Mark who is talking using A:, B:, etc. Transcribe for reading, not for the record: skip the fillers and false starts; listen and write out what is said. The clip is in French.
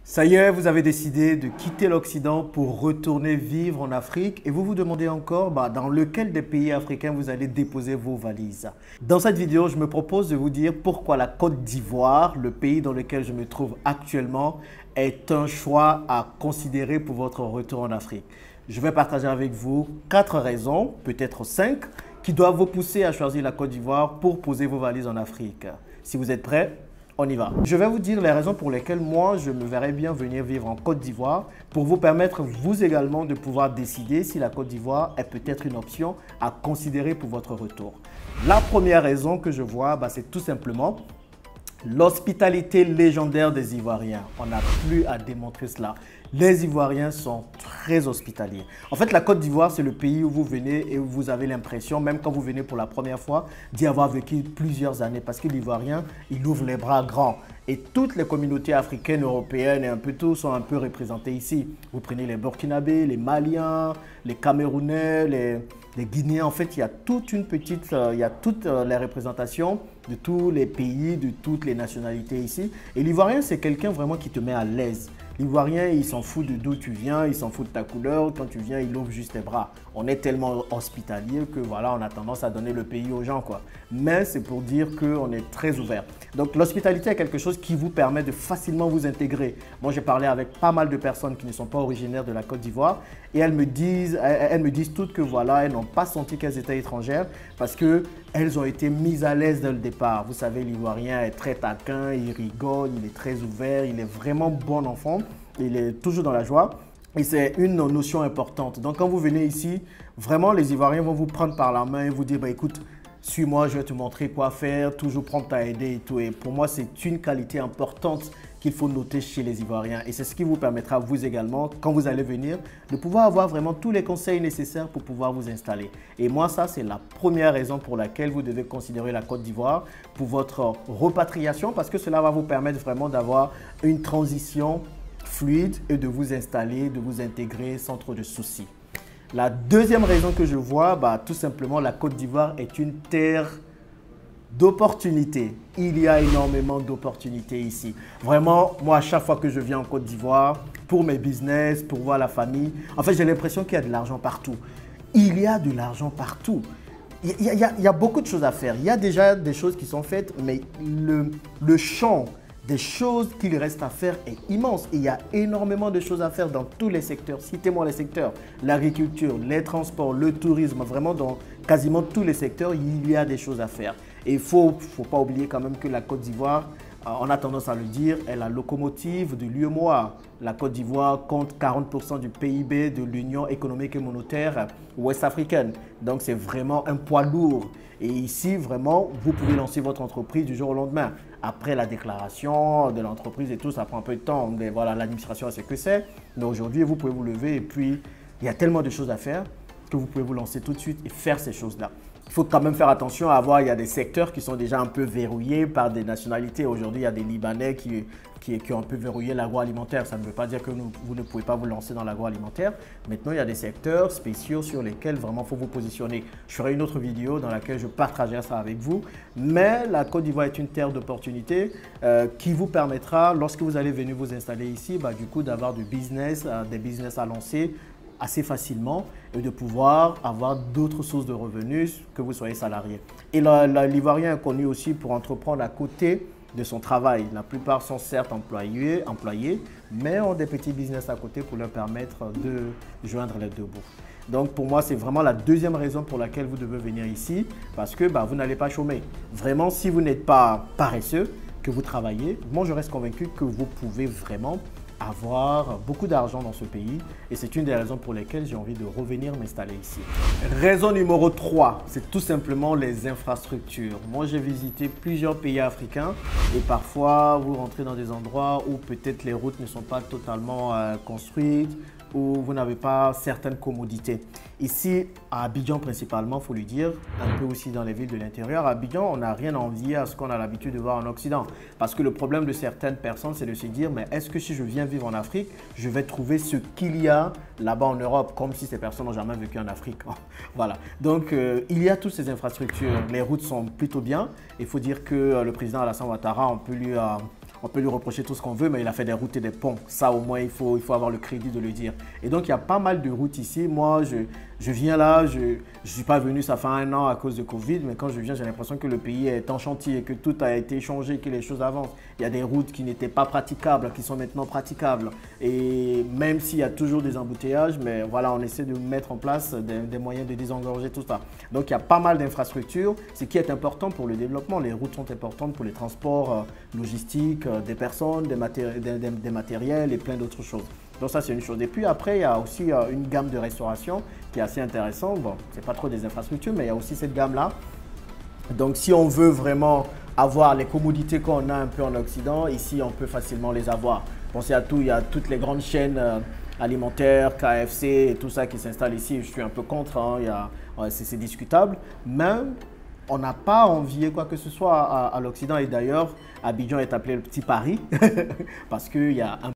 A: Ça y est, vous avez décidé de quitter l'Occident pour retourner vivre en Afrique et vous vous demandez encore dans lequel des pays africains vous allez déposer vos valises. Dans cette vidéo, je me propose de vous dire pourquoi la Côte d'Ivoire, le pays dans lequel je me trouve actuellement, est un choix à considérer pour votre retour en Afrique. Je vais partager avec vous 4 raisons, peut-être 5, qui doivent vous pousser à choisir la Côte d'Ivoire pour poser vos valises en Afrique. Si vous êtes prêts, on y va. Je vais vous dire les raisons pour lesquelles moi, je me verrais bien venir vivre en Côte d'Ivoire pour vous permettre, vous également, de pouvoir décider si la Côte d'Ivoire est peut-être une option à considérer pour votre retour. La première raison que je vois, c'est tout simplement l'hospitalité légendaire des Ivoiriens. On n'a plus à démontrer cela. Les Ivoiriens sont très hospitaliers. En fait, la Côte d'Ivoire, c'est le pays où vous venez et où vous avez l'impression, même quand vous venez pour la première fois, d'y avoir vécu plusieurs années. Parce que l'Ivoirien, il ouvre les bras grands. Et toutes les communautés africaines, européennes et un peu tout sont un peu représentées ici. Vous prenez les Burkinabés, les Maliens, les Camerounais, les Guinéens. En fait, il y a toute une petite, il y a toutes les représentations de tous les pays, de toutes les nationalités ici. Et l'Ivoirien, c'est quelqu'un vraiment qui te met à l'aise. L'Ivoirien, il s'en fout de d'où tu viens, il s'en fout de ta couleur. Quand tu viens, il ouvre juste les bras. On est tellement hospitalier que voilà, on a tendance à donner le pays aux gens, quoi. Mais c'est pour dire qu'on est très ouvert. Donc l'hospitalité est quelque chose qui vous permet de facilement vous intégrer. Moi, j'ai parlé avec pas mal de personnes qui ne sont pas originaires de la Côte d'Ivoire et elles me disent toutes que voilà, elles n'ont pas senti qu'elles étaient étrangères parce qu'elles ont été mises à l'aise dès le départ. Vous savez, l'Ivoirien est très taquin, il rigole, il est très ouvert, il est vraiment bon enfant, il est toujours dans la joie. Et c'est une notion importante. Donc, quand vous venez ici, vraiment, les Ivoiriens vont vous prendre par la main et vous dire, écoute, suis-moi, je vais te montrer quoi faire, toujours prompt à aider et tout. Et pour moi, c'est une qualité importante qu'il faut noter chez les Ivoiriens. Et c'est ce qui vous permettra, vous également, quand vous allez venir, de pouvoir avoir vraiment tous les conseils nécessaires pour pouvoir vous installer. Et moi, ça, c'est la première raison pour laquelle vous devez considérer la Côte d'Ivoire pour votre repatriation, parce que cela va vous permettre vraiment d'avoir une transition fluide et de vous installer, de vous intégrer sans trop de soucis. La deuxième raison que je vois, tout simplement, la Côte d'Ivoire est une terre d'opportunités. Il y a énormément d'opportunités ici. Vraiment, moi, à chaque fois que je viens en Côte d'Ivoire, pour mes business, pour voir la famille, en fait, j'ai l'impression qu'il y a de l'argent partout. Il y a de l'argent partout. Il y a beaucoup de choses à faire. Il y a déjà des choses qui sont faites, mais le champ des choses qu'il reste à faire est immense. Et il y a énormément de choses à faire dans tous les secteurs. Citez-moi les secteurs. L'agriculture, les transports, le tourisme. Vraiment, dans quasiment tous les secteurs, il y a des choses à faire. Et il ne faut pas oublier quand même que la Côte d'Ivoire, on a tendance à le dire, est la locomotive de l'UEMOA. La Côte d'Ivoire compte 40% du PIB de l'Union économique et monétaire ouest-africaine. Donc, c'est vraiment un poids lourd. Et ici, vraiment, vous pouvez lancer votre entreprise du jour au lendemain. Après la déclaration de l'entreprise et tout, ça prend un peu de temps. Mais voilà, l'administration, c'est ce que c'est. Mais aujourd'hui, vous pouvez vous lever et puis, il y a tellement de choses à faire que vous pouvez vous lancer tout de suite et faire ces choses-là. Il faut quand même faire attention à voir, il y a des secteurs qui sont déjà un peu verrouillés par des nationalités. Aujourd'hui, il y a des Libanais qui ont un peu verrouillé l'agroalimentaire. Ça ne veut pas dire que vous ne pouvez pas vous lancer dans l'agroalimentaire. Maintenant, il y a des secteurs spéciaux sur lesquels vraiment il faut vous positionner. Je ferai une autre vidéo dans laquelle je partagerai ça avec vous. Mais la Côte d'Ivoire est une terre d'opportunités qui vous permettra, lorsque vous allez venir vous installer ici, du coup, d'avoir des business à lancer assez facilement et de pouvoir avoir d'autres sources de revenus que vous soyez salarié. Et l'Ivoirien est connu aussi pour entreprendre à côté de son travail. La plupart sont certes employés, mais ont des petits business à côté pour leur permettre de joindre les deux bouts. Donc pour moi, c'est vraiment la deuxième raison pour laquelle vous devez venir ici, parce que vous n'allez pas chômer. Vraiment, si vous n'êtes pas paresseux, que vous travaillez, moi je reste convaincu que vous pouvez vraiment avoir beaucoup d'argent dans ce pays et c'est une des raisons pour lesquelles j'ai envie de revenir m'installer ici. Raison numéro 3, c'est tout simplement les infrastructures. Moi, j'ai visité plusieurs pays africains et parfois vous rentrez dans des endroits où peut-être les routes ne sont pas totalement construites, où vous n'avez pas certaines commodités. Ici, à Abidjan principalement, il faut lui dire, un peu aussi dans les villes de l'intérieur, à Abidjan, on n'a rien à envier à ce qu'on a l'habitude de voir en Occident. Parce que le problème de certaines personnes, c'est de se dire, mais est-ce que si je viens vivre en Afrique, je vais trouver ce qu'il y a là-bas en Europe, comme si ces personnes n'ont jamais vécu en Afrique. Voilà. Donc, il y a toutes ces infrastructures. Les routes sont plutôt bien. Il faut dire que le président Alassane Ouattara, on peut lui reprocher tout ce qu'on veut, mais il a fait des routes et des ponts. Ça, au moins, il faut avoir le crédit de le dire. Et donc, il y a pas mal de routes ici. Moi, je viens là, je ne suis pas venu, ça fait 1 an à cause de Covid, mais quand je viens, j'ai l'impression que le pays est en chantier, que tout a été changé, que les choses avancent. Il y a des routes qui n'étaient pas praticables, qui sont maintenant praticables. Et même s'il y a toujours des embouteillages, mais voilà, on essaie de mettre en place des moyens de désengorger tout ça. Donc, il y a pas mal d'infrastructures, ce qui est important pour le développement. Les routes sont importantes pour les transports logistiques, des personnes, des matériels et plein d'autres choses. Donc ça, c'est une chose. Et puis après, il y a aussi une gamme de restauration qui est assez intéressante. Bon, ce n'est pas trop des infrastructures, mais il y a aussi cette gamme-là. Donc si on veut vraiment avoir les commodités qu'on a un peu en Occident, ici, on peut facilement les avoir. Pensez à tout, il y a toutes les grandes chaînes alimentaires, KFC et tout ça qui s'installent ici. Je suis un peu contre, hein, c'est discutable. Mais on n'a pas envié quoi que ce soit à l'Occident. Et d'ailleurs, Abidjan est appelé le petit Paris parce qu'il y a un